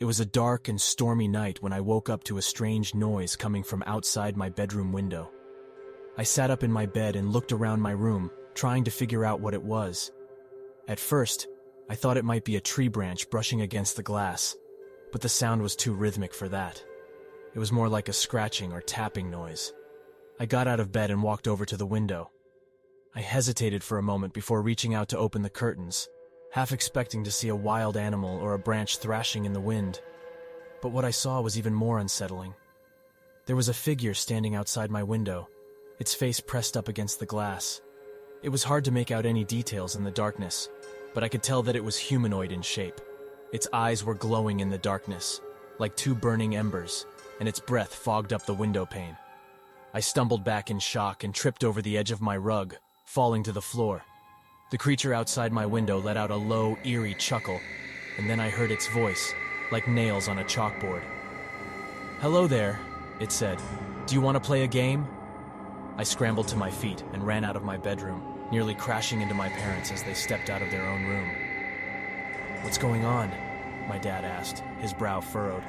It was a dark and stormy night when I woke up to a strange noise coming from outside my bedroom window. I sat up in my bed and looked around my room, trying to figure out what it was. At first, I thought it might be a tree branch brushing against the glass, but the sound was too rhythmic for that. It was more like a scratching or tapping noise. I got out of bed and walked over to the window. I hesitated for a moment before reaching out to open the curtains, half expecting to see a wild animal or a branch thrashing in the wind. But what I saw was even more unsettling. There was a figure standing outside my window, its face pressed up against the glass. It was hard to make out any details in the darkness, but I could tell that it was humanoid in shape. Its eyes were glowing in the darkness, like two burning embers, and its breath fogged up the window pane. I stumbled back in shock and tripped over the edge of my rug, falling to the floor. The creature outside my window let out a low, eerie chuckle, and then I heard its voice, like nails on a chalkboard. "Hello there," it said. "Do you want to play a game?" I scrambled to my feet and ran out of my bedroom, nearly crashing into my parents as they stepped out of their own room. "What's going on?" my dad asked, his brow furrowed.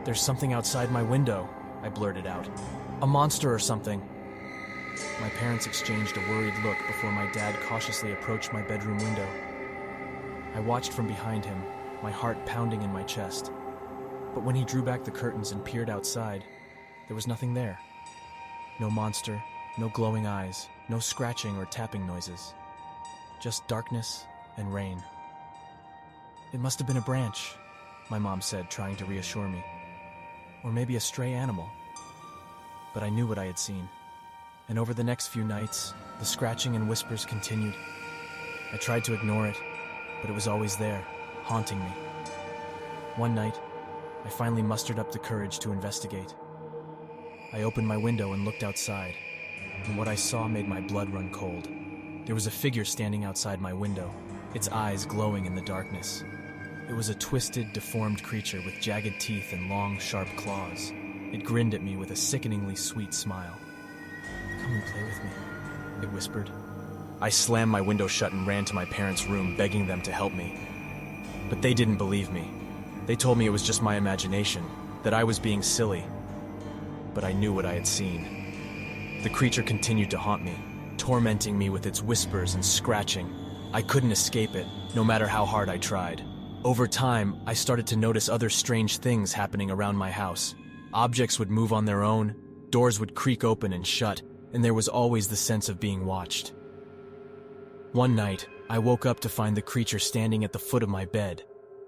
"There's something outside my window," I blurted out. "A monster or something." My parents exchanged a worried look before my dad cautiously approached my bedroom window. I watched from behind him, my heart pounding in my chest. But when he drew back the curtains and peered outside, there was nothing there. No monster, no glowing eyes, no scratching or tapping noises. Just darkness and rain. "It must have been a branch," my mom said, trying to reassure me. "Or maybe a stray animal." But I knew what I had seen. And over the next few nights, the scratching and whispers continued. I tried to ignore it, but it was always there, haunting me. One night, I finally mustered up the courage to investigate. I opened my window and looked outside, and what I saw made my blood run cold. There was a figure standing outside my window, its eyes glowing in the darkness. It was a twisted, deformed creature with jagged teeth and long, sharp claws. It grinned at me with a sickeningly sweet smile. "Come and play with me," it whispered. I slammed my window shut and ran to my parents' room, begging them to help me. But they didn't believe me. They told me it was just my imagination, that I was being silly. But I knew what I had seen. The creature continued to haunt me, tormenting me with its whispers and scratching. I couldn't escape it, no matter how hard I tried. Over time, I started to notice other strange things happening around my house. Objects would move on their own, doors would creak open and shut, and there was always the sense of being watched. One night, I woke up to find the creature standing at the foot of my bed.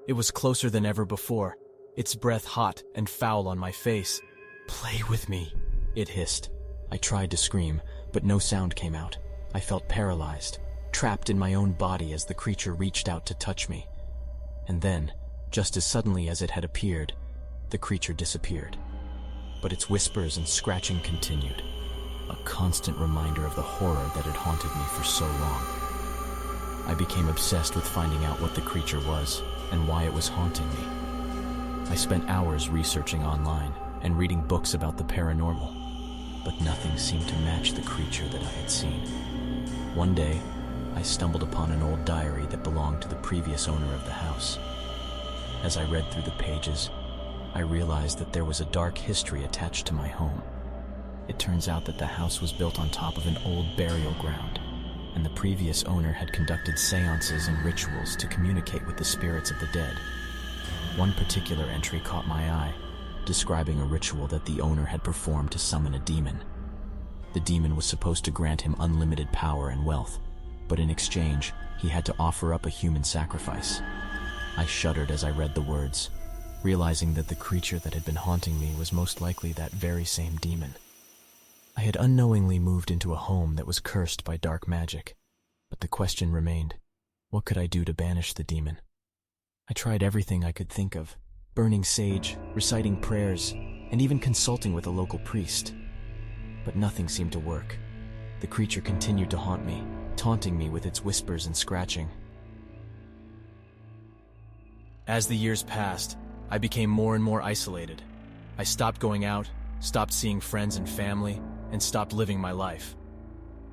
It was closer than ever before, its breath hot and foul on my face. "Play with me," it hissed. I tried to scream, but no sound came out. I felt paralyzed, trapped in my own body as the creature reached out to touch me. And then, just as suddenly as it had appeared, the creature disappeared. But its whispers and scratching continued, a constant reminder of the horror that had haunted me for so long. I became obsessed with finding out what the creature was and why it was haunting me. I spent hours researching online and reading books about the paranormal, but nothing seemed to match the creature that I had seen. One day, I stumbled upon an old diary that belonged to the previous owner of the house. As I read through the pages, I realized that there was a dark history attached to my home. It turns out that the house was built on top of an old burial ground, and the previous owner had conducted seances and rituals to communicate with the spirits of the dead. One particular entry caught my eye, describing a ritual that the owner had performed to summon a demon. The demon was supposed to grant him unlimited power and wealth, but in exchange, he had to offer up a human sacrifice. I shuddered as I read the words, realizing that the creature that had been haunting me was most likely that very same demon. I had unknowingly moved into a home that was cursed by dark magic, but the question remained, what could I do to banish the demon? I tried everything I could think of, burning sage, reciting prayers, and even consulting with a local priest. But nothing seemed to work. The creature continued to haunt me, taunting me with its whispers and scratching. As the years passed, I became more and more isolated. I stopped going out, stopped seeing friends and family, and stopped living my life.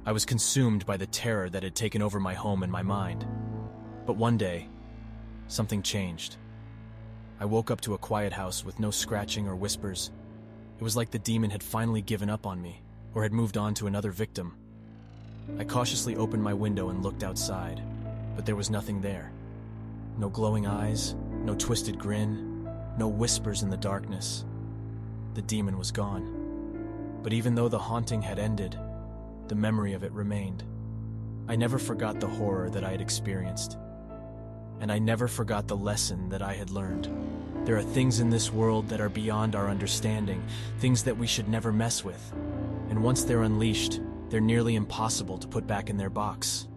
I was consumed by the terror that had taken over my home and my mind. But one day, something changed. I woke up to a quiet house with no scratching or whispers. It was like the demon had finally given up on me, or had moved on to another victim. I cautiously opened my window and looked outside, but there was nothing there. No glowing eyes, no twisted grin, no whispers in the darkness. The demon was gone. But even though the haunting had ended, the memory of it remained. I never forgot the horror that I had experienced. And I never forgot the lesson that I had learned. There are things in this world that are beyond our understanding, things that we should never mess with. And once they're unleashed, they're nearly impossible to put back in their box.